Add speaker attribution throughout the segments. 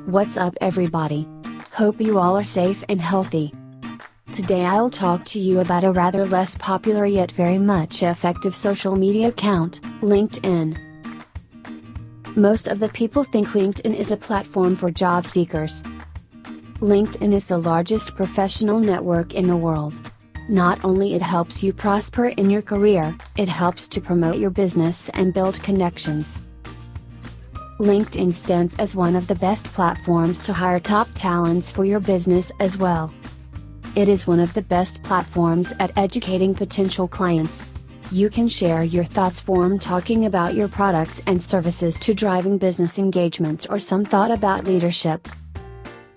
Speaker 1: What's up everybody? Hope you all are safe and healthy. Today I'll talk to you about a rather less popular yet very much effective social media account, LinkedIn. Most of the people think LinkedIn is a platform for job seekers. LinkedIn is the largest professional network in the world. Not only it helps you prosper in your career, it helps to promote your business and build connections. LinkedIn stands as one of the best platforms to hire top talents for your business as well. It is one of the best platforms at educating potential clients. You can share your thoughts from talking about your products and services to driving business engagement or some thought about leadership.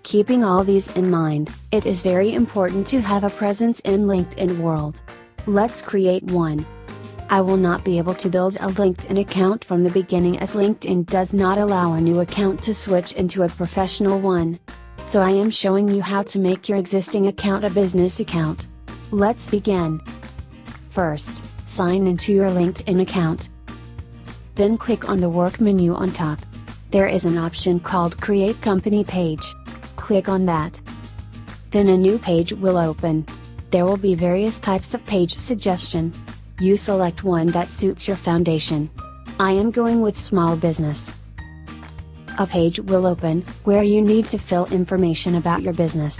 Speaker 1: Keeping all these in mind, it is very important to have a presence in LinkedIn world. Let's create one. I will not be able to build a LinkedIn account from the beginning as LinkedIn does not allow a new account to switch into a professional one. So I am showing you how to make your existing account a business account. Let's begin. First, sign into your LinkedIn account. Then click on the work menu on top. There is an option called Create Company Page. Click on that. Then a new page will open. There will be various types of page suggestion. You select one that suits your foundation. I am going with small business. A page will open, where you need to fill information about your business.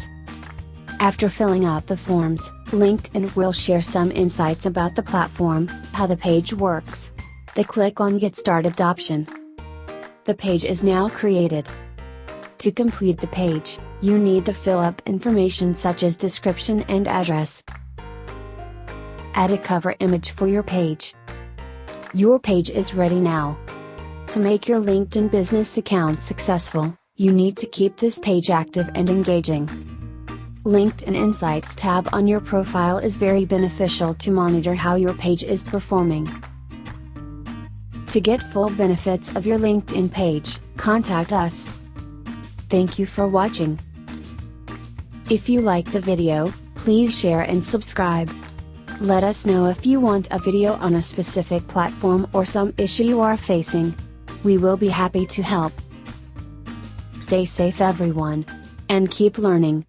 Speaker 1: After filling out the forms, LinkedIn will share some insights about the platform, how the page works. Then click on Get Started option. The page is now created. To complete the page, you need to fill up information such as description and address. Add a cover image for your page. Your page is ready now. To make your LinkedIn business account successful, you need to keep this page active and engaging. LinkedIn Insights tab on your profile is very beneficial to monitor how your page is performing. To get full benefits of your LinkedIn page, contact us. Thank you for watching. If you like the video, please share and subscribe. Let us know if you want a video on a specific platform or some issue you are facing. We will be happy to help. Stay safe everyone. And keep learning.